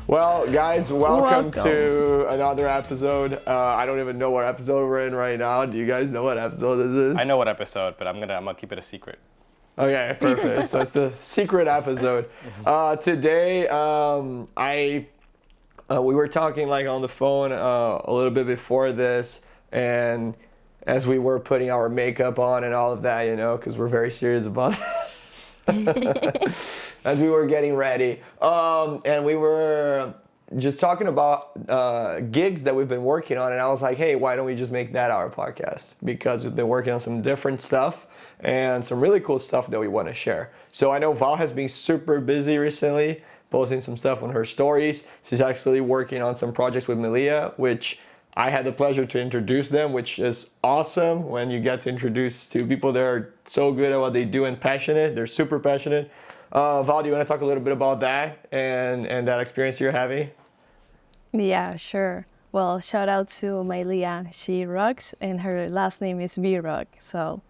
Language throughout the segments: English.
Well, guys, welcome to another episode. I don't even know what episode we're in right now. Do you guys know what episode this is? I know what episode, but I'm gonna keep it a secret. Okay, perfect. So it's the secret episode. Today, we were talking like on the phone a little bit before this, and as we were putting our makeup on and all of that, you know, because we're very serious about it. As we were getting ready, and we were just talking about gigs that we've been working on, and I was like, hey, why don't we just make that our podcast? Because we've been working on some different stuff and some really cool stuff that we want to share. So I know Valh has been super busy recently, posting some stuff on her stories. She's actually working on some projects with Melia, which I had the pleasure to introduce them, which is awesome when you get to introduce two people that are so good at what they do and passionate. They're super passionate. Valh, do you want to talk a little bit about that and that experience you're having? Yeah, sure. Well, shout out to my Leah. She rocks, and her last name is V-Rock. So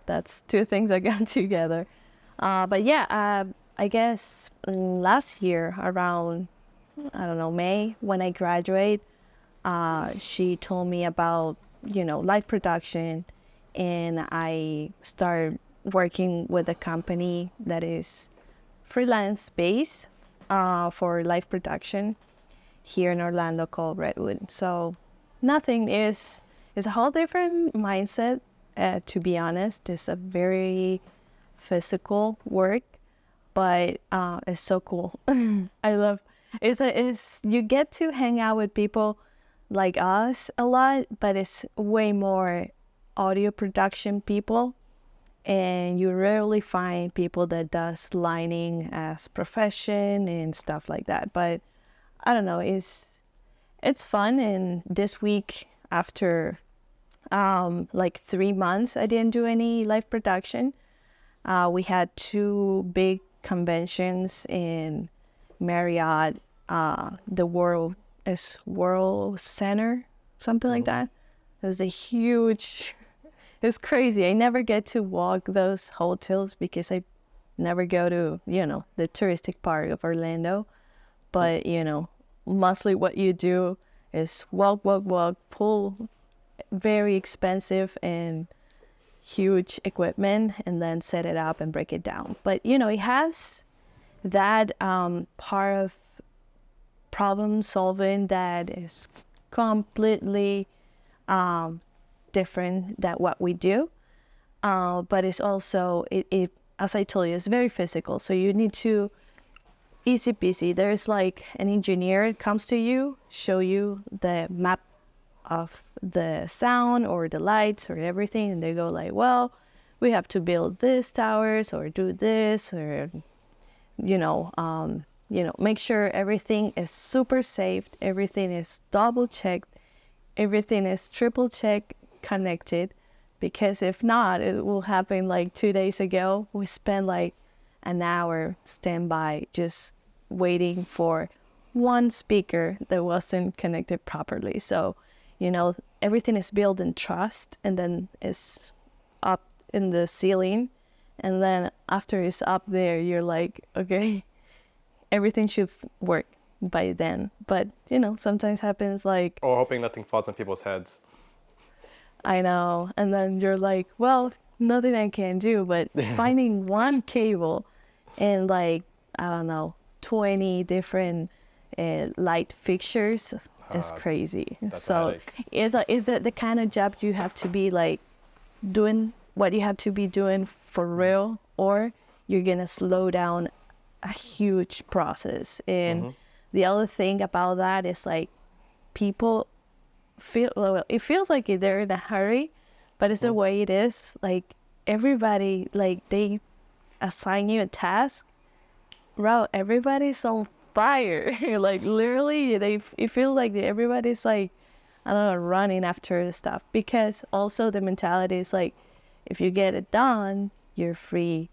that's two things that got together. But yeah, I guess last year around, I don't know, May, when I graduate, she told me about, you know, live production, and I started working with a company that is freelance based for live production here in Orlando called Redwood. So nothing is a whole different mindset, to be honest. It's a very physical work, but it's so cool. I love it's you get to hang out with people like us a lot, but it's way more audio production people. And you rarely find people that does lighting as profession and stuff like that. But I don't know, it's fun. And this week, after like 3 months, I didn't do any live production. We had two big conventions in Marriott, the World Center, something like that. It was a huge. It's crazy. I never get to walk those hotels because I never go to, you know, the touristic part of Orlando. But, you know, mostly what you do is walk, pull very expensive and huge equipment, and then set it up and break it down. But, you know, it has that part of problem solving that is completely different than what we do, but it's also it as I told you, it's very physical. So you need to easy peasy. There's like an engineer comes to you, show you the map of the sound or the lights or everything, and they go like, well, we have to build this towers or do this, or make sure everything is super safe, everything is double checked, everything is triple checked, connected, because if not, it will happen. Like 2 days ago, we spent like an hour standby just waiting for one speaker that wasn't connected properly. So, you know, everything is built in trust, and then it's up in the ceiling, and then after it's up there, you're like, okay, everything should work by then. But, you know, sometimes happens like... Or hoping nothing falls on people's heads. I know. And then you're like, well, nothing I can do, but finding one cable and like, I don't know, 20 different light fixtures is crazy. So is it the kind of job you have to be like doing what you have to be doing for real, or you're going to slow down a huge process? And the other thing about that is like people it feels like they're in a hurry, but it's the way it is. Like everybody, like they assign you a task, bro, everybody's on fire. Like literally it feels like everybody's like, I don't know, running after the stuff, because also the mentality is like, if you get it done, you're free,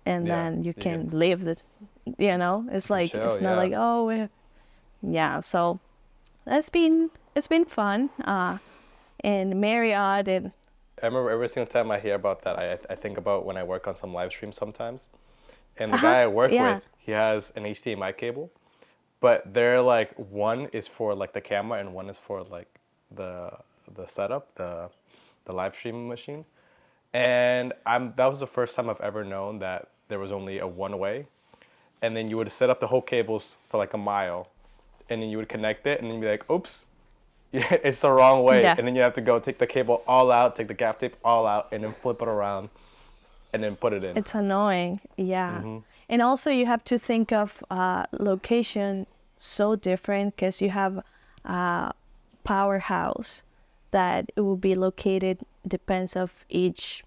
and then you can live the, you know, it's like, it's not like, oh, so it's been fun. and Marriott and I remember every single time I hear about that, I think about when I work on some live streams sometimes. And the guy I work with, he has an HDMI cable, but they're like, one is for like the camera and one is for like the setup, the live streaming machine. And that was the first time I've ever known that there was only a one way. And then you would set up the whole cables for like a mile, and then you would connect it, and then you'd be like, oops, yeah, it's the wrong way. Yeah. And then you have to go take the cable all out, take the gaff tape all out, and then flip it around, and then put it in. it's annoying. Yeah. And also you have to think of location so different because you have a powerhouse that it will be located, depends of each,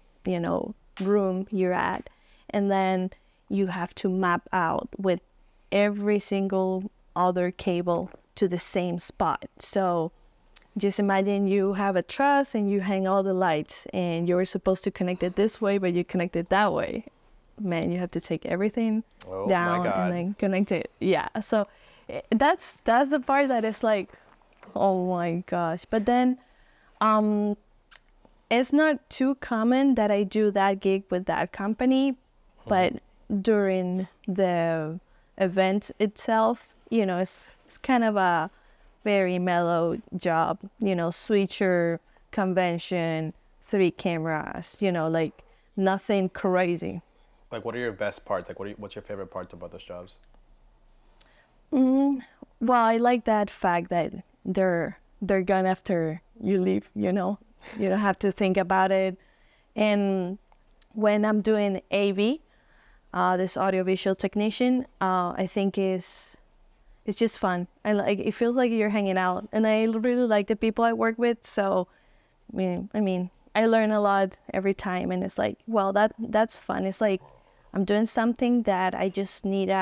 room you're at. And then you have to map out with every single other cable to the same spot. So just imagine you have a truss and you hang all the lights and you're supposed to connect it this way, but you connect it that way. Man, you have to take everything down and then connect it. Yeah. So that's the part that is like, oh my gosh. But then it's not too common that I do that gig with that company, but during the event itself, it's kind of a very mellow job, switcher, convention, 3 cameras, like nothing crazy. Like, what are your best parts? Like, what's your favorite parts about those jobs? Well, I like that fact that they're gone after you leave, you don't have to think about it. And when I'm doing AV, this audiovisual technician, I think it's just fun. It feels like you're hanging out, and I really like the people I work with. So, I mean, I learn a lot every time, and it's like, well, that's fun. It's like I'm doing something that I just need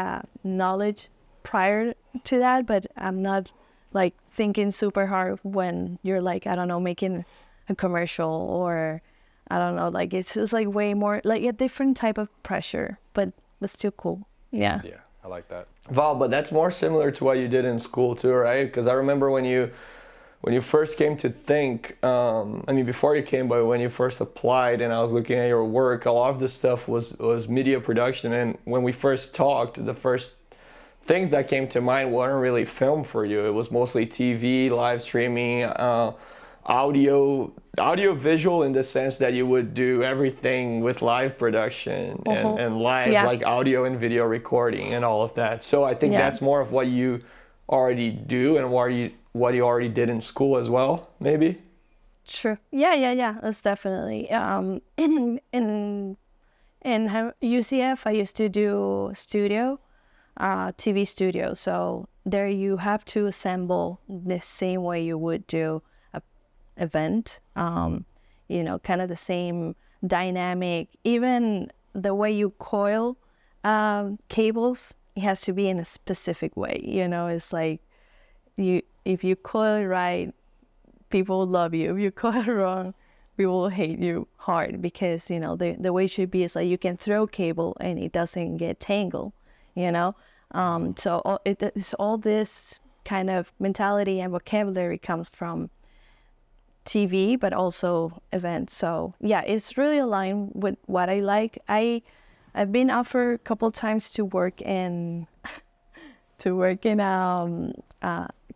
knowledge prior to that, but I'm not like thinking super hard when you're like, I don't know, making a commercial or I don't know, like it's just like way more like a different type of pressure, but still cool. Yeah. Yeah, I like that. Valh, but that's more similar to what you did in school too, right? Because I remember when you first came to think, before you came, but when you first applied and I was looking at your work, a lot of the stuff was media production. And when we first talked, the first things that came to mind weren't really film for you. It was mostly TV, live streaming, audio visual, in the sense that you would do everything with live production and live like audio and video recording and all of that. So I think that's more of what you already do and what you already did in school as well, maybe. Sure. Yeah. That's definitely. In UCF, I used to do studio, TV studio. So there you have to assemble the same way you would do a event. Kind of the same dynamic. Even the way you coil cables, it has to be in a specific way. It's like if you coil it right, people will love you. If you coil it wrong, people will hate you hard, because the way it should be is like you can throw cable and it doesn't get tangled. So it's all this kind of mentality and vocabulary comes from TV, but also events. So yeah, it's really aligned with what I like. I've been offered a couple times to work in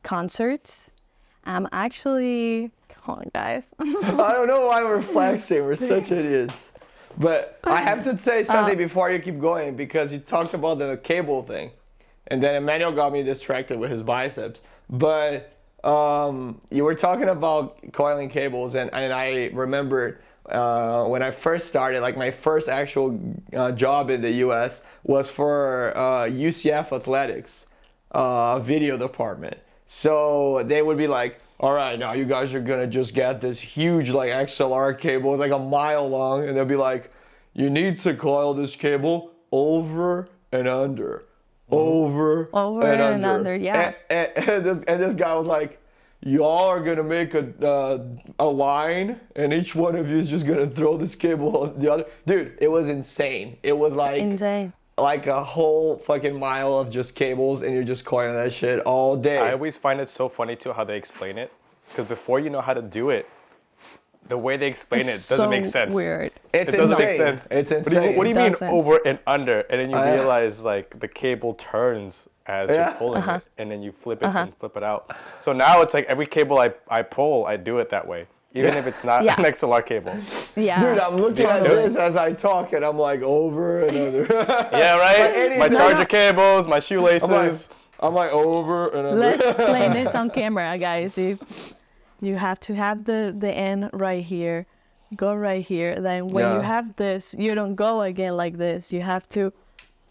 concerts. I'm actually, hold on guys. I don't know why we're flexing. We're such idiots. But I have to say something before you keep going, because you talked about the cable thing, and then Emmanuel got me distracted with his biceps. But you were talking about coiling cables, and I remembered when I first started, like my first actual job in the U.S. was for UCF Athletics video department. So they would be like, all right, now you guys are gonna just get this huge like XLR cable, it's like a mile long, and they'll be like, you need to coil this cable over and under, over and under. Yeah. And this guy was like, y'all are gonna make a line, and each one of you is just gonna throw this cable on the other. Dude, it was insane. It was like insane. Like a whole fucking mile of just cables, and you're just coiling that shit all day. I always find it so funny too how they explain it, because before you know how to do it, the way they explain it It's doesn't so make sense. weird. It's It doesn't insane. make sense. It's What do you, insane. what do you It mean doesn't. over and under? And then you Yeah. realize like the cable turns as you're pulling it, and then you flip it and flip it out. So now it's like every cable I pull, I do it that way, even if it's not an XLR cable. Yeah. Dude, I'm looking at Totally. this as I talk, and I'm like over and under. Yeah, right. My charger cables, my shoelaces. I'm like over and under. Let's explain this on camera, guys. You have to have the end right here, go right here. Then when you have this, you don't go again like this. You have to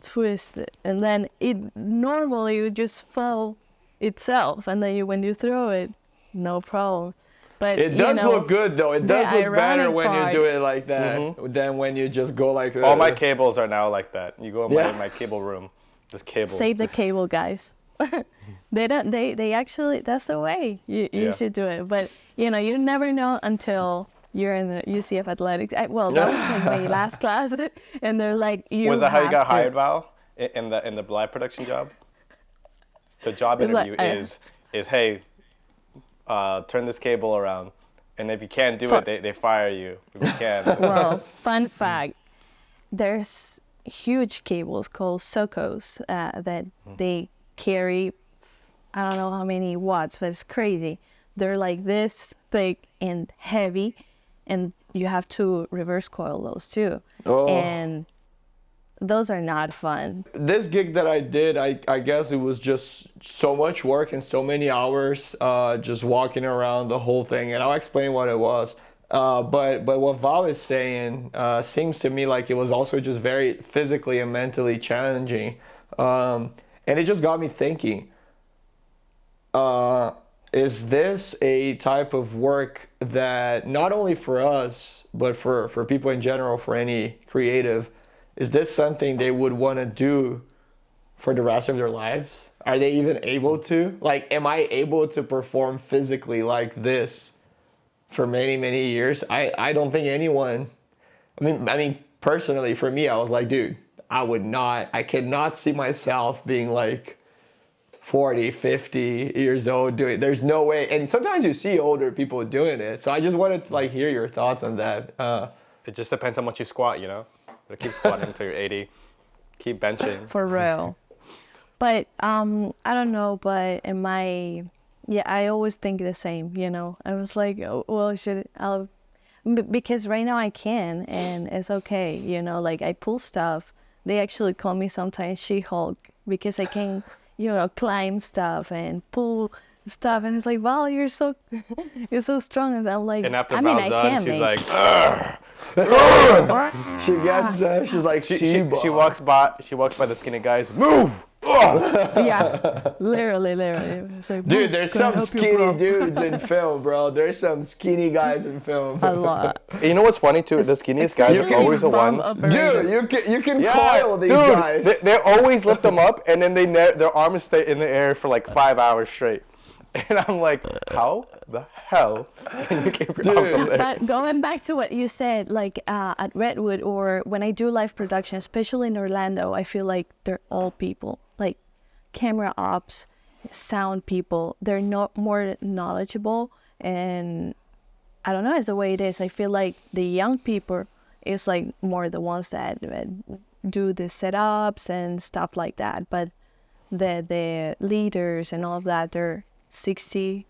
twist it, and then it normally would just fall itself, and then when you throw it, no problem. But It does look good though. It does look better ironic when part- you do it like that than when you just go like. All my cables are now like that. You go in my cable room. There's cables. Save the cable, guys. They don't. They actually. That's the way you should do it. But you never know until you're in the UCF athletics. Well, that was like my last class, and they're like, you. Was that how you got have to- hired, Val? In the live production job? The job interview is hey, turn this cable around, and if you can't do it, they fire you. If you can. Well, fun fact: there's huge cables called SOCOs that they carry. I don't know how many watts, but it's crazy. They're like this thick and heavy, and you have to reverse coil those too. Oh. And those are not fun. This gig that I did, I guess it was just so much work and so many hours just walking around the whole thing. And I'll explain what it was. But what Valh is saying seems to me like it was also just very physically and mentally challenging. And it just got me thinking, is this a type of work that not only for us, but for people in general, for any creative, is this something they would want to do for the rest of their lives? Are they even able to? Like, am I able to perform physically like this for many, many years? I don't think anyone, I mean, personally, for me, I was like, dude, I cannot see myself being like 40, 50 years old doing it. There's no way. And sometimes you see older people doing it. So I just wanted to like hear your thoughts on that. It just depends how much you squat, But keep squatting until you're 80. Keep benching. For real. But I don't know, but I always think the same, I was like, oh, well, because right now I can, and it's okay, like I pull stuff. They actually call me sometimes She-Hulk because I can, climb stuff and pull stuff, and it's like, wow, you're so strong. And I'm like, And after I mean, Val's I done, can she's make. like, She gets there. She's like, she walks by the skinny guys, move! Yeah, literally. It's like, dude, there's "Can I some help you, skinny bro?" dudes in film, bro. There's some skinny guys in film. A lot. You know what's funny too? The skinniest guys are Especially always the bomb ones. operator. Dude, you can coil these dude, guys. they always lift them up, and then their arms stay in the air for like 5 hours straight. And I'm like, how the hell can you keep your arms up there? But going back to what you said, like at Redwood or when I do live production, especially in Orlando, I feel like they're all people, like camera ops, sound people. They're not more knowledgeable, and I don't know, it's the way it is. I feel like the young people is like more the ones that do the setups and stuff like that. But the leaders and all of that, they're 60,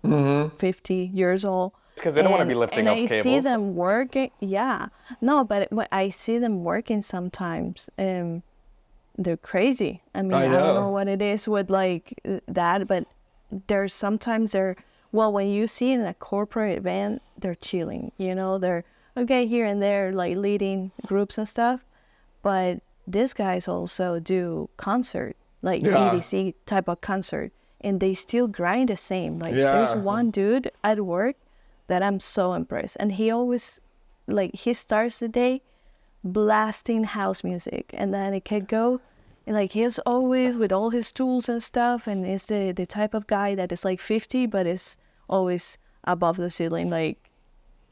50 years old. Because they don't want to be lifting up and cables. I see them working, but I see them working sometimes, and they're crazy. I mean, I don't know what it is with like that, but there's sometimes when you see in a corporate event, they're chilling, they're okay here and there, like leading groups and stuff. But these guys also do concert, like EDC type of concert, and they still grind the same. Like there's one dude at work that I'm so impressed, and he always, like, he starts the day blasting house music, and then it could go, and like he's always with all his tools and stuff, and is the type of guy that is like 50 but is always above the ceiling, like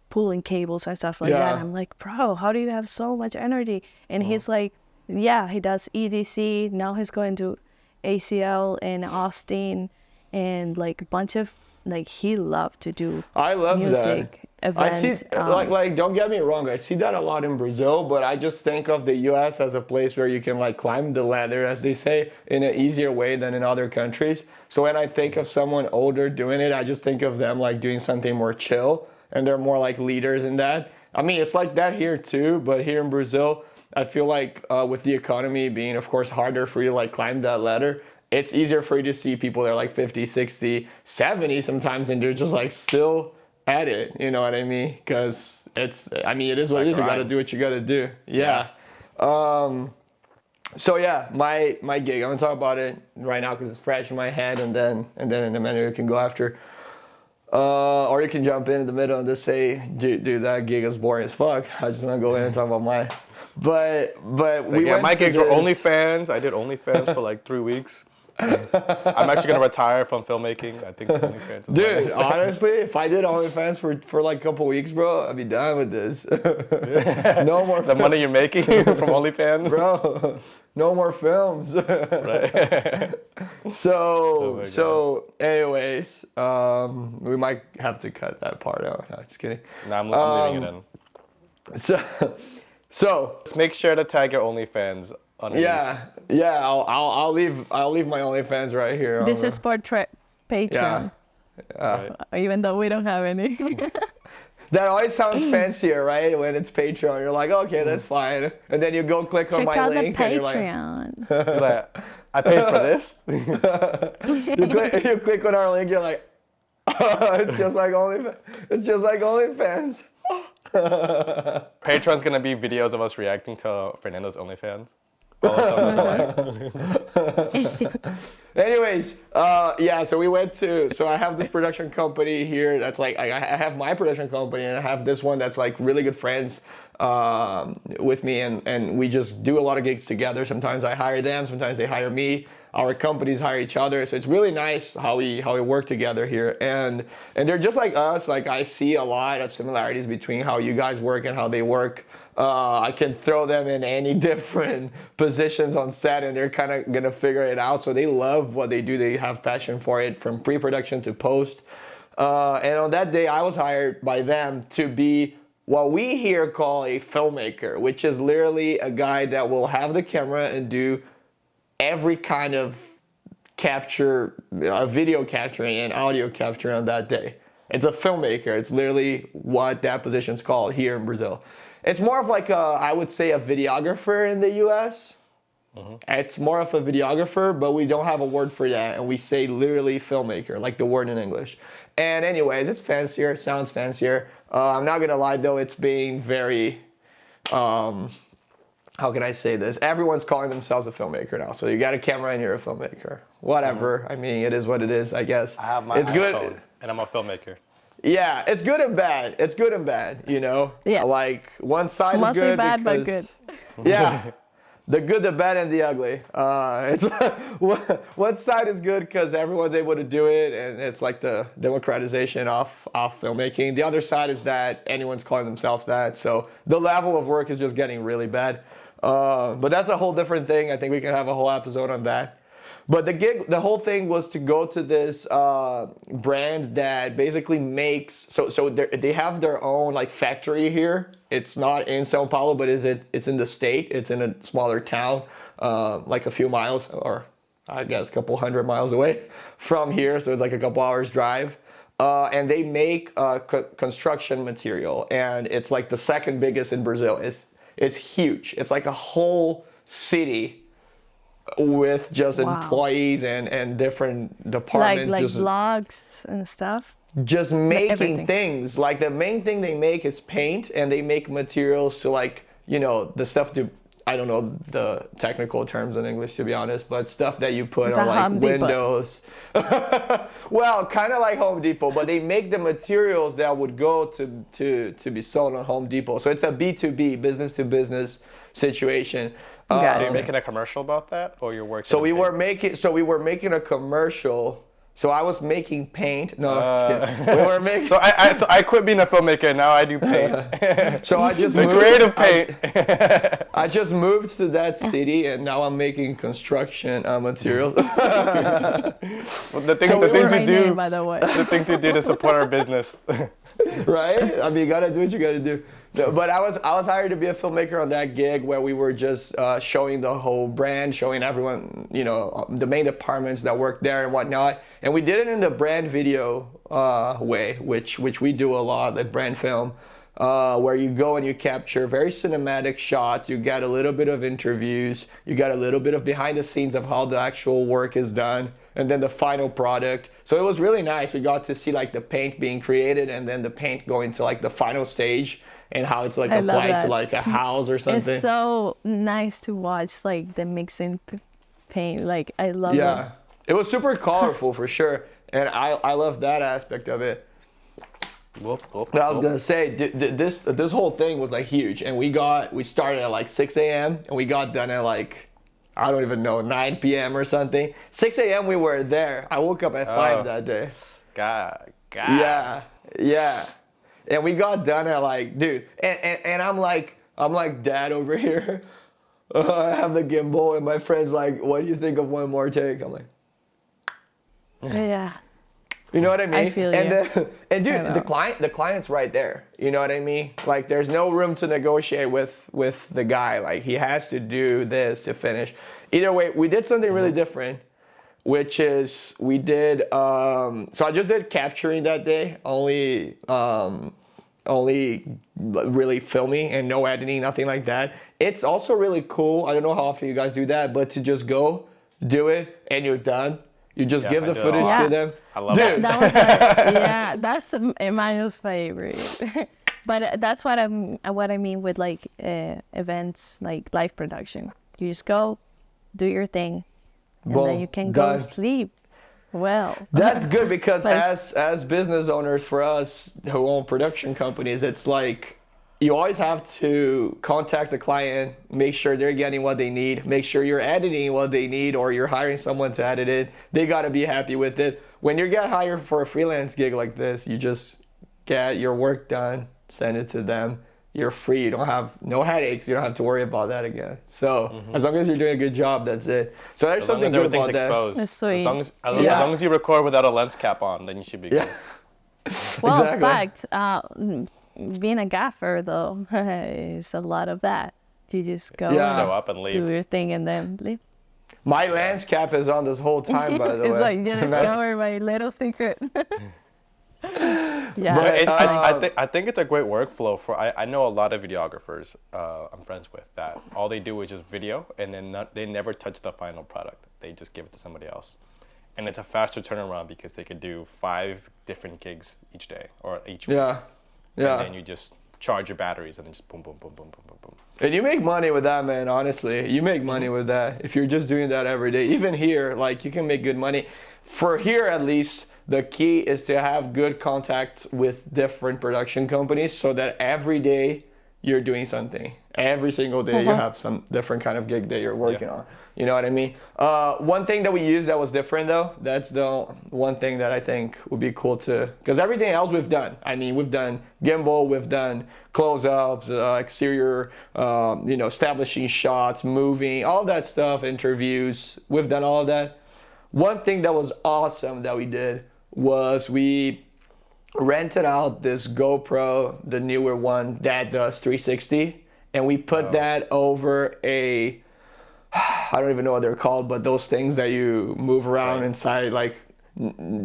pulling cables and stuff like that. I'm like, bro, how do you have so much energy? And he's like, he does EDC, now he's going to ACL in Austin, and like a bunch of like he loved to do I love music that. event. I see, don't get me wrong, I see that a lot in Brazil, but I just think of the US as a place where you can like climb the ladder, as they say, in an easier way than in other countries. So when I think of someone older doing it, I just think of them like doing something more chill, and they're more like leaders in that. I mean, it's like that here too, but here in Brazil, I feel like with the economy being, of course, harder for you to like climb that ladder, it's easier for you to see people that are like 50, 60, 70 sometimes, and they're just like still at it, you know what I mean? Because it's, I mean, it is what it is. You got to do what you got to do. Yeah. So yeah, my gig, I'm gonna talk about it right now because it's fresh in my head, and then Emmanuel can go after. Or you can jump in the middle and just say, dude, that gig is boring as fuck. I just want to go in and talk about mine. But we went my to gigs were this- OnlyFans. I did OnlyFans for like 3 weeks. I'm actually gonna retire from filmmaking. I think OnlyFans is Dude, honestly, if I did OnlyFans for like a couple weeks, bro, I'd be done with this. No more the money you're making from OnlyFans, bro. No more films. Right. So anyways, we might have to cut that part out. No, just kidding. No, I'm leaving it in. So Just make sure to tag your OnlyFans underneath. yeah. I'll leave my OnlyFans right here. This is for Patreon, Right. even though we don't have any. That always sounds fancier, right? When it's Patreon, you're like, okay, that's fine. And then you go click on Check my out the link, and you're like, Patreon. You're like, I paid for this. you click on our link, you're like, it's just like OnlyFans. It's just like OnlyFans. Patreon's gonna be videos of us reacting to Fernando's OnlyFans. All of them. Anyways, so we went to, so I have this production company here that's like, I have my production company, and I have this one that's like really good friends with me, and we just do a lot of gigs together. Sometimes I hire them, sometimes they hire me. Our companies hire each other, so it's really nice how we work together here, and they're just like us. Like, I see a lot of similarities between how you guys work and how they work. I can throw them in any different positions on set, and they're kind of gonna figure it out. So they love what they do. They have passion for it, from pre-production to post. And on that day, I was hired by them to be what we here call a filmmaker, which is literally a guy that will have the camera and do every kind of capture, video capturing and audio capturing on that day. It's a filmmaker. It's literally what that position's called here in Brazil. It's more of like I would say a videographer in the US. It's more of a videographer, but we don't have a word for that, and we say literally filmmaker, like the word in English. And anyways, it's fancier, it sounds fancier. I'm not gonna lie though, it's being very, how can I say this? Everyone's calling themselves a filmmaker now. So you got a camera and you're a filmmaker. Whatever. I mean, it is what it is, I guess. I have my it's iPhone, good. and I'm a filmmaker. Yeah, it's good and bad. It's good and bad, you know? Yeah. Like, one side Mostly is good bad, but because- good. Yeah. The good, the bad, and the ugly. One side is good because everyone's able to do it, and it's like the democratization of filmmaking. The other side is that anyone's calling themselves that, so the level of work is just getting really bad. But that's a whole different thing. I think we can have a whole episode on that. But the whole thing was to go to this brand that basically makes, so they have their own like factory here. It's not in Sao Paulo, but it's in the state. It's in a smaller town, like a few miles, or I guess a couple 100 miles away from here. So it's like a couple hours drive. And they make construction material, and it's like the second biggest in Brazil. It's huge. It's like a whole city with just employees and different departments. Like vlogs and stuff. Just making everything. things. Like, the main thing they make is paint, and they make materials to, like, you know, the stuff to, I don't know the technical terms in English, to be honest, but stuff that you put It's on a like Home Depot. windows. Well, kind of like Home Depot, but they make the materials that would go to be sold on Home Depot. So it's a B2B, business to business situation. Gotcha. Are you making a commercial about that, or you're working? So we were making a commercial. So I was making paint. No, just kidding. We were making. So I quit being a filmmaker and now I do paint. So I just the moved, creative paint. I just moved to that city and now I'm making construction materials. The things, So the we things were- we My do, name, by the way. the things we do to support our business. Right? I mean, you gotta do what you gotta do. No, but I was hired to be a filmmaker on that gig where we were just showing the whole brand, showing everyone, you know, the main departments that work there and whatnot. And we did it in the brand video way, which we do a lot, like brand film, where you go and you capture very cinematic shots. You get a little bit of interviews. You get a little bit of behind the scenes of how the actual work is done. And then the final product. So it was really nice. We got to see like the paint being created and then the paint going to like the final stage and how it's like I love applied to that. like a house or something. It's so nice to watch, like the mixing paint. Like I love it. Yeah, it was super colorful for sure. And I love that aspect of it. But I was gonna say, this whole thing was like huge. And we started at like 6 a.m. and we got done at like, I don't even know, 9 p.m. or something. 6 a.m. we were there. I woke up at 5 that day. God. Yeah. And we got done at like, dude, and I'm like dad over here. I have the gimbal and my friend's like, what do you think of one more take? I'm like, Yeah. you know what I mean? I feel and you. And dude, I know. the client's right there. You know what I mean? Like there's no room to negotiate with the guy. Like he has to do this to finish. Either way, we did something really different, which is we did so I just did capturing that day, only really filming and no editing, nothing like that. It's also really cool. I don't know how often you guys do that, but to just go, do it, and you're done. You just Yeah, give I the do it a footage lot. to them. I love Dude, it. That was my, that's Emmanuel's favorite. But that's what I mean with like events, like live production. You just go, do your thing, and Boom, then you can go done. sleep. Well, That's good because But as business owners, for us who own production companies, it's like you always have to contact the client, make sure they're getting what they need, make sure you're editing what they need, or you're hiring someone to edit it. They got to be happy with it. When you get hired for a freelance gig like this, you just get your work done, send it to them. You're free. You don't have no headaches. You don't have to worry about that again. So as long as you're doing a good job, that's it. So there's As long something as good everything's about that. exposed. That's sweet. As long as, Yeah. as long as you record without a lens cap on, then you should be good. Yeah. well, Exactly. fact, being a gaffer though is a lot of that. You just go Yeah. Show up and leave. do your thing and then leave. My lens cap is on this whole time, by the way. It's like you discover my little secret. Yeah, But It's, it's- I think it's a great workflow for. I know a lot of videographers I'm friends with that all they do is just video and then they never touch the final product. They just give it to somebody else, and it's a faster turnaround because they could do 5 different gigs each day or each week. Yeah. Yeah. And then you just charge your batteries and then just boom, boom, boom, boom, boom, boom, boom. And you make money with that, man, honestly. You make money with that. If you're just doing that every day. Even here, like, you can make good money. For here, at least, the key is to have good contacts with different production companies so that every day you're doing something. Every single day you have some different kind of gig that you're working on. You know what I mean? One thing that we used that was different, though, that's the one thing that I think would be cool to, because everything else we've done. I mean, we've done gimbal, we've done close-ups, exterior, establishing shots, moving, all that stuff, interviews. We've done all of that. One thing that was awesome that we did was we rented out this GoPro, the newer one that does 360, and we put that over a, I don't even know what they're called, but those things that you move around inside, like,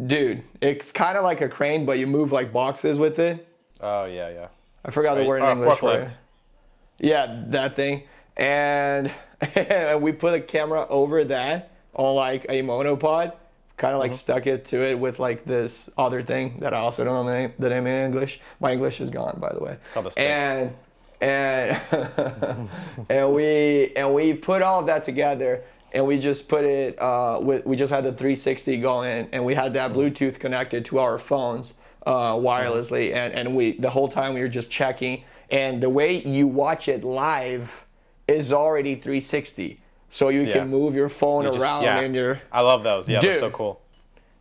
dude, it's kind of like a crane, but you move like boxes with it. Oh yeah. I forgot the word in English for forklift. it. Yeah, that thing. And we put a camera over that on like a monopod, kind of like stuck it to it with like this other thing that I also don't know the name in English. My English is gone, by the way. called a stick. And and we put all of that together, and we just put it. We just had the 360 going, and we had that Bluetooth connected to our phones wirelessly, and we the whole time we were just checking. And the way you watch it live is already 360, so you Yeah. can move your phone You just- around yeah. and you're. I love those. Yeah, Dude. they're so cool.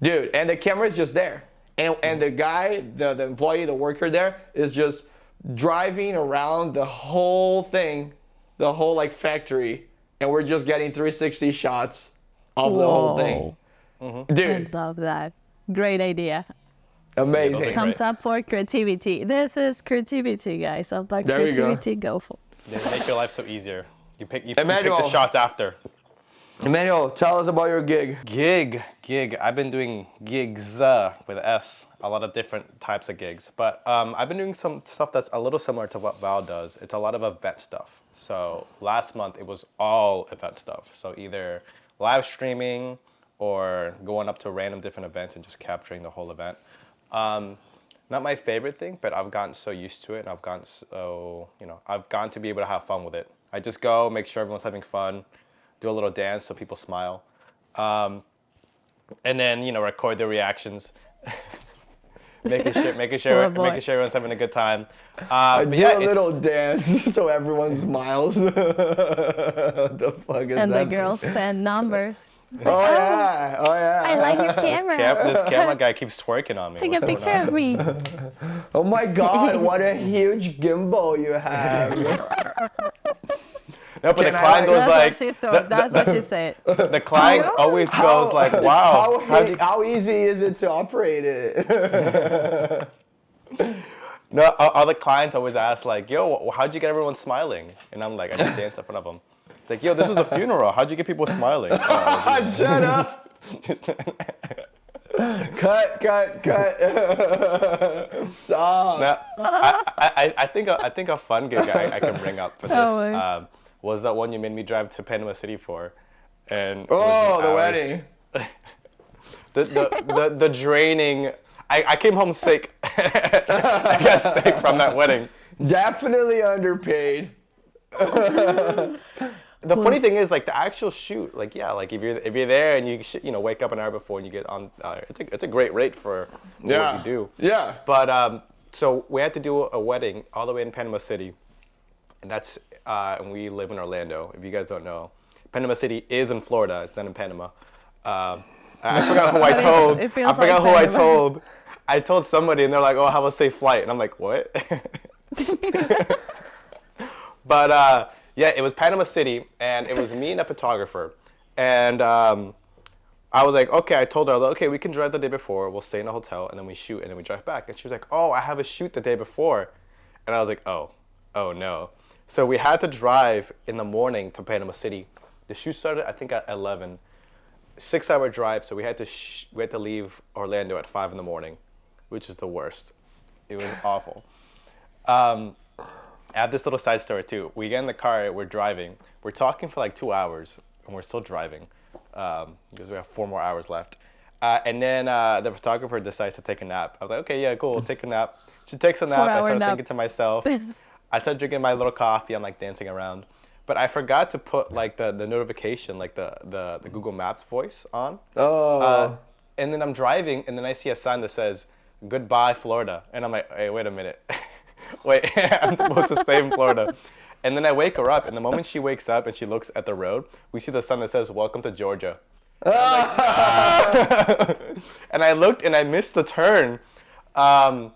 Dude, and the camera is just there. And the guy, the employee, the worker there is just driving around the whole thing, the whole like factory, and we're just getting 360 shots of the whole thing. Dude. I love that. Great idea. Amazing. Yeah, Thumbs up for creativity. This is creativity, guys. Unboxed There we go. Creativity. Go for it. They make your life so easier. You pick Emmanuel. the shots after. Emmanuel, tell us about your gig. Gig. I've been doing gigs with S, a lot of different types of gigs. But I've been doing some stuff that's a little similar to what Valh does. It's a lot of event stuff. So last month it was all event stuff. So either live streaming or going up to random different events and just capturing the whole event. Not my favorite thing, but I've gotten so used to it, and I've gotten to be able to have fun with it. I just go, make sure everyone's having fun, do a little dance so people smile, and then record their reactions, making sure everyone's having a good time. I do a little dance so everyone smiles. What the fuck is And that? the girls send numbers. It's Oh like, yeah. I like your camera. This camera guy keeps twerking on me. Take What's a going picture on? of me. Oh my God, what a huge gimbal you have. No, but the Can I, client goes like, That's what she said. the client always goes like, wow. How easy is it to operate it? No, all the clients always ask like, yo, how'd you get everyone smiling? And I'm like, I just dance in front of them. It's like, yo, this was a funeral. How'd you get people smiling? Shut up. Cut. Stop. Now, I think a fun gig I can bring up for this was that one you made me drive to Panama City for, and the wedding. the draining. I came home sick. I got sick from that wedding. Definitely underpaid. The funny thing is, like the actual shoot, like if you're there and you wake up an hour before and you get on, it's a great rate for what you do. Yeah. But so we had to do a wedding all the way in Panama City, and and we live in Orlando. If you guys don't know, Panama City is in Florida. It's not in Panama. I forgot who I told. I forgot who I told. I told somebody, and they're like, "Oh, have a safe flight," and I'm like, "What?" But yeah, it was Panama City, and it was me and a photographer. And I was like, okay, I told her, okay, we can drive the day before. We'll stay in a hotel, and then we shoot, and then we drive back. And she was like, oh, I have a shoot the day before. And I was like, oh no. So we had to drive in the morning to Panama City. The shoot started, I think, at 11. 6-hour drive, so we had to leave Orlando at 5 in the morning, which is the worst. It was awful. I have this little side story too. We get in the car, we're driving. We're talking for like 2 hours, and we're still driving because we have 4 more hours left. And then the photographer decides to take a nap. I was like, okay, yeah, cool, we'll take a nap. She takes a nap. I started thinking to myself. I started drinking my little coffee. I'm like dancing around. But I forgot to put like the notification, like the Google Maps voice on. Oh. And then I'm driving, and then I see a sign that says, goodbye, Florida. And I'm like, hey, wait a minute. Wait, I'm supposed to stay in Florida. And then I wake her up, and the moment she wakes up and she looks at the road, we see the sign that says, welcome to Georgia. And I looked, and I missed the turn. And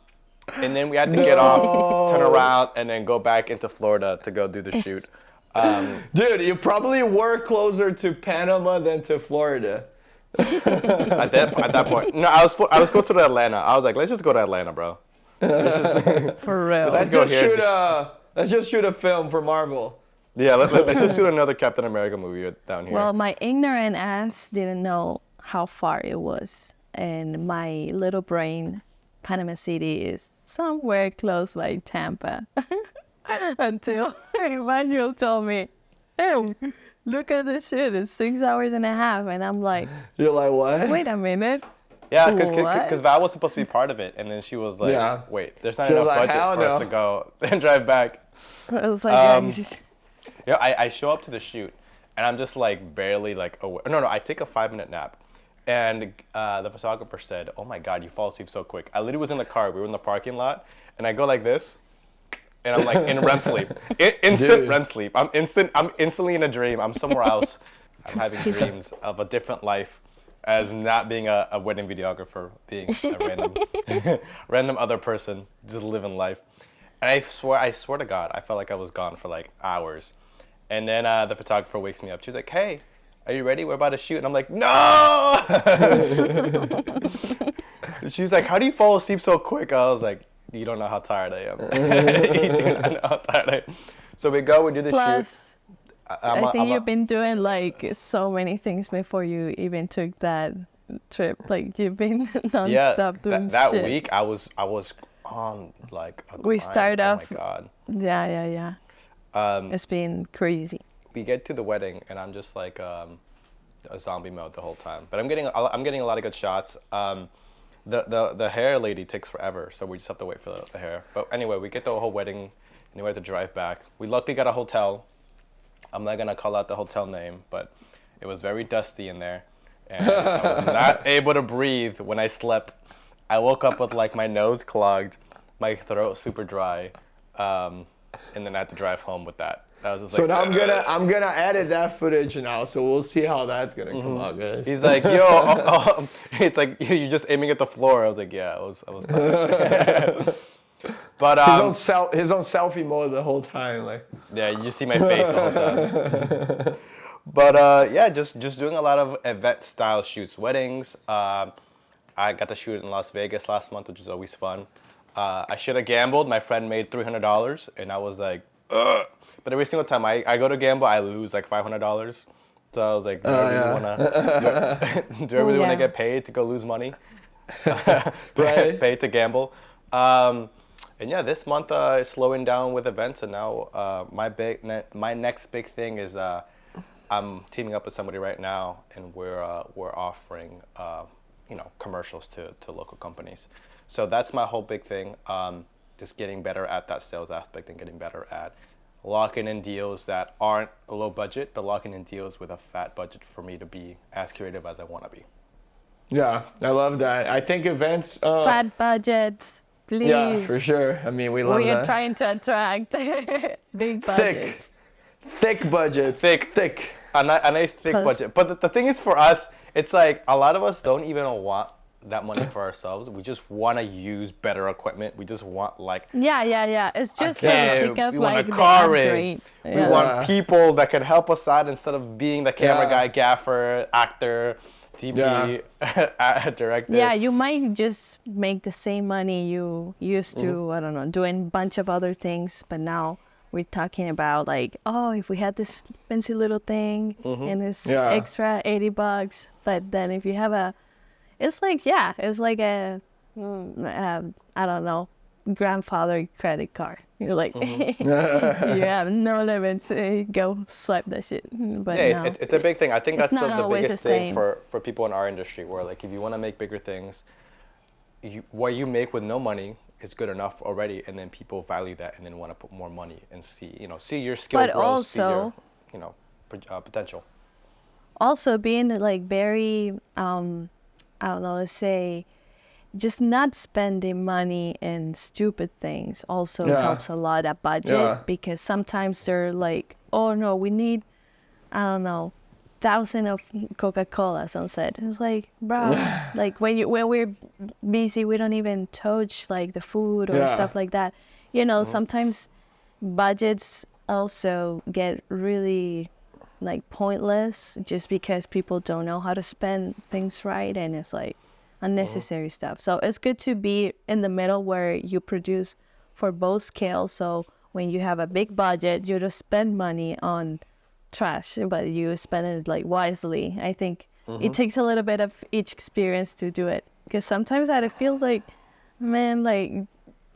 then we had to get off, turn around, and then go back into Florida to go do the shoot. Dude, you probably were closer to Panama than to Florida. At that point. No, I was closer to Atlanta. I was like, let's just go to Atlanta, bro. For real. Let's just shoot a film for Marvel. Yeah, let's just shoot another Captain America movie down here. Well, my ignorant ass didn't know how far it was. And my little brain, Panama City is somewhere close like Tampa. Until Emmanuel told me, hey, look at this shit, it's 6 hours and a half. And I'm like, you're like, what? Wait a minute. Yeah, because Valh was supposed to be part of it, and then she was like, wait, there's not enough budget for us to go and drive back. I was like, Yeah, I show up to the shoot, and I'm just like barely like aware. No, I take a 5-minute nap. And the photographer said, oh my God, you fall asleep so quick. I literally was in the car, we were in the parking lot, and I go like this, and I'm like in REM sleep. Instant REM sleep. I'm instantly in a dream. I'm somewhere else. I'm having dreams of a different life. as not being a wedding videographer, being a random other person, just living life. And I swear to God, I felt like I was gone for like hours. And then the photographer wakes me up. She's like, "Hey, are you ready? We're about to shoot." And I'm like, "No!" She's like, "How do you fall asleep so quick?" I was like, "You don't know how tired I am." You do not know how tired I am. So we go, we do the shoot. I think you've been doing like so many things before you even took that trip. Like you've been nonstop doing that shit. week I was on like a We grind. start off. Oh my God. Yeah. It's been crazy. We get to the wedding and I'm just like a zombie mode the whole time. But I'm getting a lot of good shots. The hair lady takes forever, so we just have to wait for the hair. But anyway, we get the whole wedding and we have to drive back. We luckily got a hotel. I'm not gonna call out the hotel name, but it was very dusty in there, and I was not able to breathe when I slept. I woke up with like my nose clogged, my throat super dry, and then I had to drive home with that. I was just so like, now I'm gonna edit that footage now, so we'll see how that's gonna come out, guys. He's like, "Yo," it's like you're just aiming at the floor. I was like, "Yeah, I was tired." But his own selfie mode the whole time, like. Yeah, you just see my face the whole time. But yeah, just doing a lot of event style shoots, weddings. I got to shoot in Las Vegas last month, which is always fun. I should have gambled. My friend made $300, and I was like, ugh. But every single time I go to gamble, I lose like $500. So I was like, do I really want to get paid to go lose money? Right. Paid to gamble. And yeah, this month is slowing down with events, and now my next big thing is I'm teaming up with somebody right now, and we're offering commercials to local companies. So that's my whole big thing. Just getting better at that sales aspect and getting better at locking in deals that aren't low budget, but locking in deals with a fat budget for me to be as creative as I want to be. Yeah, I love that. I think events. Fat budgets. Please. Yeah, for sure. I mean, we love that. We are trying to attract big budgets. Thick budgets. Thick. A nice thick budget. But the thing is, for us, it's like a lot of us don't even want that money for ourselves. We just want to use better equipment. We just want like yeah. It's just for the sake of we like want a car the rig. upgrade. We want people that can help us out instead of being the camera guy, gaffer, actor, TP, director. Yeah, you might just make the same money you used to, I don't know, doing a bunch of other things, but now we're talking about like, oh, if we had this fancy little thing and it's extra $80, but then if you have it's like a, I don't know, grandfather credit card. You're like, you have no limits. Go swipe that shit. But yeah, it's a big thing. I think that's the biggest thing for people in our industry, where like if you want to make bigger things, what you make with no money is good enough already, and then people value that and then want to put more money and see your skill grow, see your potential. Also being like very, I don't know, let's say, just not spending money in stupid things also helps a lot at budget, because sometimes they're like, oh no, we need, I don't know, 1,000 of Coca-Colas on set. It's like, bro, like when we're busy, we don't even touch like the food or stuff like that. Sometimes budgets also get really like pointless just because people don't know how to spend things right, and it's like unnecessary stuff. So it's good to be in the middle where you produce for both scales. So when you have a big budget, you just spend money on trash, but you spend it like wisely. I think it takes a little bit of each experience to do it, because sometimes I feel like, man, like,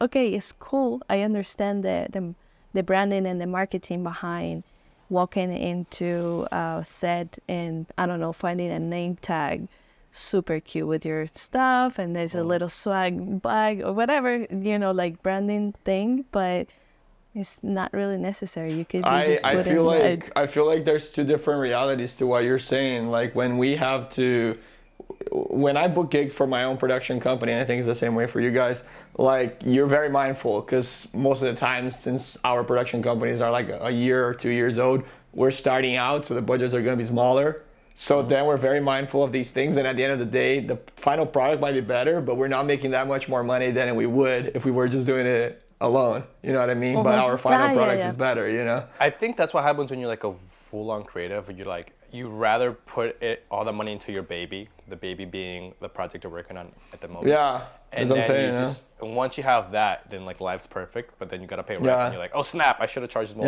okay, it's cool. I understand the branding and the marketing behind walking into a set and, I don't know, finding a name tag super cute with your stuff, and there's a little swag bag or whatever, like branding thing, but it's not really necessary. You could I feel like there's two different realities to what you're saying. Like when I book gigs for my own production company, and I think it's the same way for you guys, like you're very mindful, because most of the times, since our production companies are like a year or 2 years old, we're starting out, so the budgets are going to be smaller. So then we're very mindful of these things, and at the end of the day, the final product might be better, but we're not making that much more money than we would if we were just doing it alone. You know what I mean? But our final product is better, you know? I think that's what happens when you're like a full-on creative. You rather put all the money into your baby, the baby being the project you're working on at the moment. Yeah, and that's what I'm then saying. and once you have that, then like life's perfect, but then you gotta pay rent, and you're like, oh snap, I should have charged more.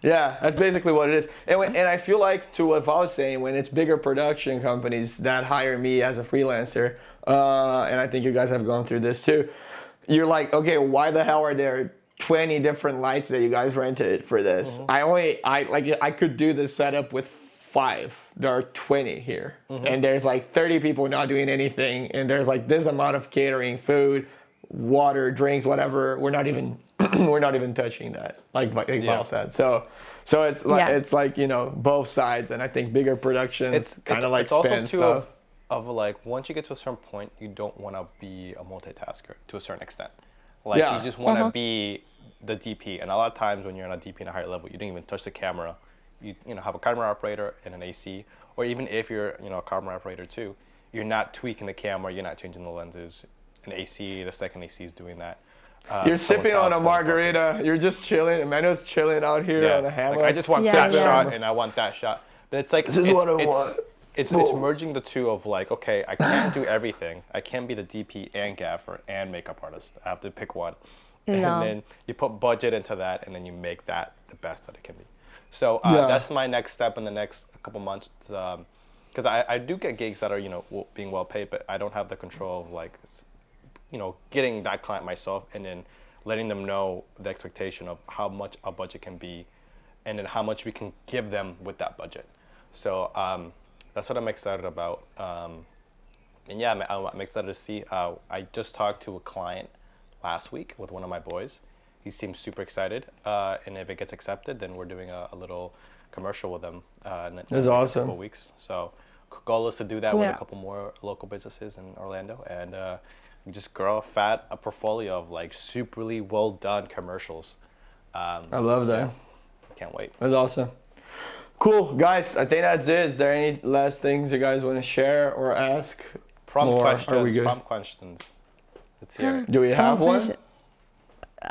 Yeah, that's basically what it is. And I feel like, to what Valh was saying, when it's bigger production companies that hire me as a freelancer, and I think you guys have gone through this too, you're like, okay, why the hell are there 20 different lights that you guys rented for this? I could do this setup with 5. There are 20 here. And there's like 30 people not doing anything, and there's like this amount of catering, food, water, drinks, whatever. We're not even touching that, like Valh said. So it's like it's like, you know, both sides, and I think bigger productions kind of like spin also stuff. Of like, once you get to a certain point, you don't want to be a multitasker to a certain extent. Like you just want to be the DP, and a lot of times when you're on a DP in a higher level, you don't even touch the camera. You have a camera operator and an AC, or even if you're a camera operator too, you're not tweaking the camera, you're not changing the lenses. An AC, the second AC is doing that. You're sipping on a margarita. You're just chilling. Emmanuel's chilling out here on a hammock. Like, I just want that shot, and I want that shot. But it's like, this is what I want. It's merging the two of like, okay, I can't do everything. I can't be the DP and gaffer and makeup artist. I have to pick one. And then you put budget into that, and then you make that the best that it can be. So that's my next step in the next couple months. Because I do get gigs that are, being well paid, but I don't have the control of like, getting that client myself, and then letting them know the expectation of how much a budget can be, and then how much we can give them with that budget. So that's what I'm excited about. And yeah, I'm excited to see. I just talked to a client last week with one of my boys. He seems super excited. And if it gets accepted, then we're doing a little commercial with them in the next couple weeks. So goal is to do that with a couple more local businesses in Orlando, and just grow a portfolio of like superly well done commercials. I love that. Can't wait. That's awesome. Cool, guys. I think that's it. Is there any last things you guys want to share or ask? Prompt questions. Let's hear it. Do we have one?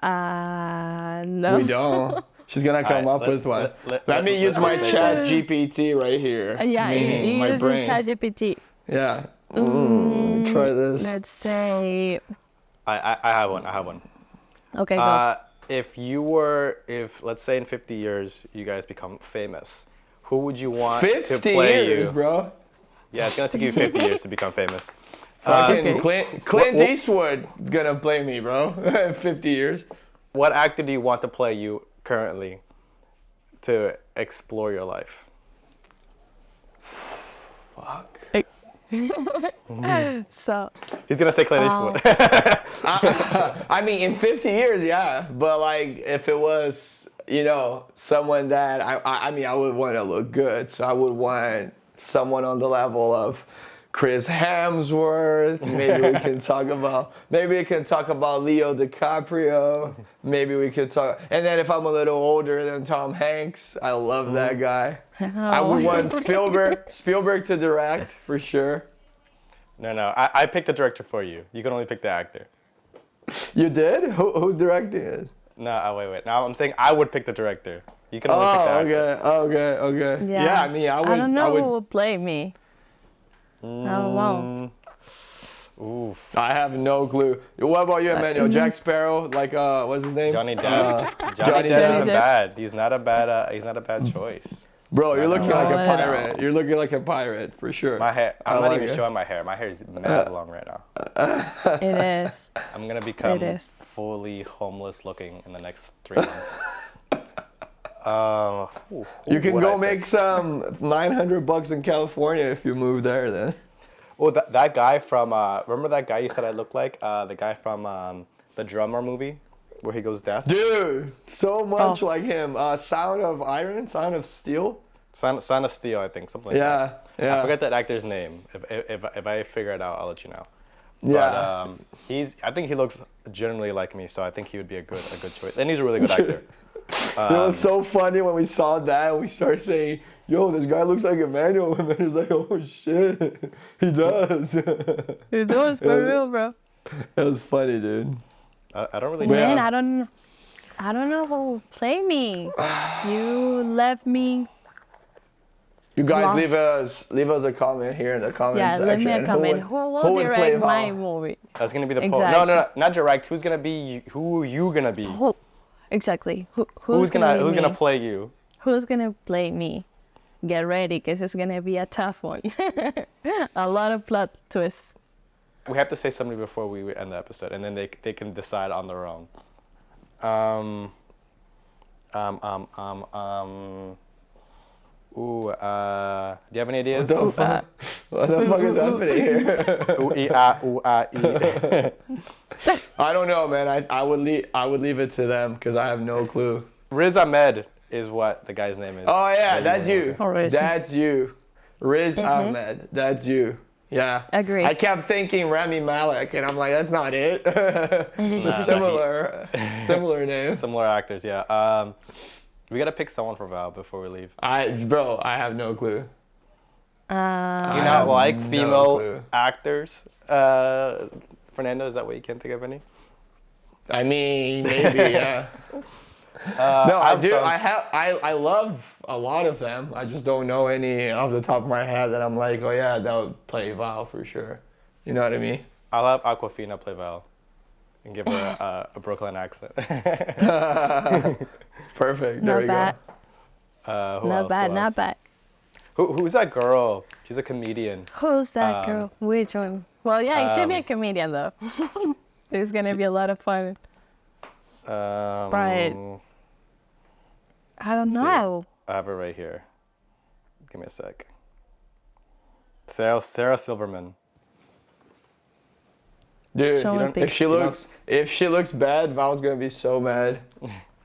No. We don't. She's gonna come up with one. Let me use my Chat GPT right here. Yeah, you use your Chat GPT. Yeah. Try this. Let's say. I have one. Okay, go. If let's say in 50 years you guys become famous, who would you want to 50 play years, you? bro. Yeah, it's gonna take you 50 years to become famous. Fucking Clint Eastwood is gonna play me, bro. 50 years. What actor do you want to play you currently to explore your life? Fuck. So. He's gonna say Clint Eastwood. I mean, in 50 years, yeah. But like, if it was, someone that I mean, I would want to look good. So I would want someone on the level of Chris Hemsworth. Maybe we can talk about Leo DiCaprio. Maybe we could talk. And then if I'm a little older than Tom Hanks, I love that guy. I would want Spielberg to direct for sure. No, I picked the director for you. You can only pick the actor. You did? Who's directing it? No, wait. Now I'm saying I would pick the director. You can only pick the actor. Okay. Yeah, I mean, I don't know who would play me. I don't know. Oof. I have no clue. What about you, Emmanuel? Jack Sparrow, like what's his name? Johnny Depp. Johnny Depp isn't bad. He's not a bad choice. Bro, you're looking like a pirate. You're looking like a pirate for sure. My hair. I'm not even showing my hair. My hair is mad long right now. It is. I'm gonna become fully homeless looking in the next 3 months. You can go make some $900 in California if you move there then. Oh, that guy from, remember that guy you said I look like? The guy from the Drummer movie where he goes deaf? Dude, so much like him. Sound of Steel? Sound of Steel, I think, something like that. Yeah. I forget that actor's name. If I figure it out, I'll let you know. Yeah. But I think he looks generally like me, so I think he would be a good choice. And he's a really good actor. It was so funny when we saw that, we started saying yo, this guy looks like Emmanuel. And Emmanuel's like, oh shit, he does. It was for real, bro. It was funny, dude. I don't really know. Man, I don't know who played me. You left me. You guys Lost. leave us a comment here in the comment Yeah, section. leave me a comment. Who will would play direct my Valh? movie? That's gonna be the poll. Exactly. No, not direct. Who's gonna be? Who are you gonna be? Who? Exactly. Who's gonna gonna play you? Who's gonna play me? Get ready, cause it's gonna be a tough one. A lot of plot twists. We have to say something before we end the episode, and then they can decide on their own. Do you have any ideas? What the fuck? What the fuck is happening here? Ooh, ooh, I don't know, man. I would leave it to them because I have no clue. Riz Ahmed is what the guy's name is. Oh yeah, that's you. Oh, Riz. That's you. Riz Ahmed. That's you. Yeah. Agree. I kept thinking Rami Malek, and I'm like, that's not it. It's similar name. Similar actors, yeah. We gotta pick someone for Valh before we leave. Bro, I have no clue. Do you not like female actors? Fernando, is that what you can't think of any? I mean, maybe, yeah. No, I do. I love a lot of them. I just don't know any off the top of my head that I'm like, oh yeah, that would play Valh for sure. You know what I mean? I'll have Aquafina play Valh and give her a Brooklyn accent. Perfect. There we go. Not bad. Who's that girl? She's a comedian. Who's that girl? Which one? Well, yeah, he should be a comedian though. It's gonna be a lot of fun. But I don't know. I have her right here. Give me a sec. Sarah Silverman. Dude, if she looks bad, Val's gonna be so mad.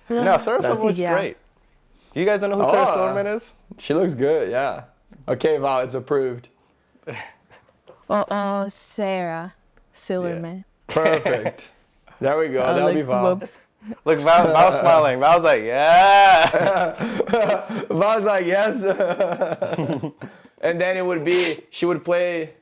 No, Sarah Silverman's great. You guys don't know who Sarah Silverman is? She looks good, yeah. Okay, Valh, it's approved. Sarah Silverman. Yeah. Perfect. There we go. That'll be Valh. Whoops. Look, Val's smiling. Val's like, yeah. Val's like, yes. And then it would be, she would play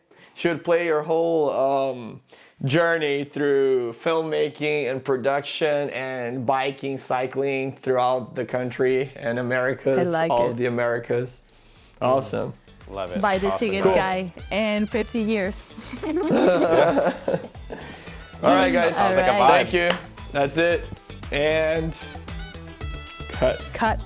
your whole journey through filmmaking and production and biking, cycling throughout the country and Americas, all of the Americas. Awesome. Love it. Buy the ticket, guy, in 50 years. All right, guys. All right. Thank you. That's it. And cut.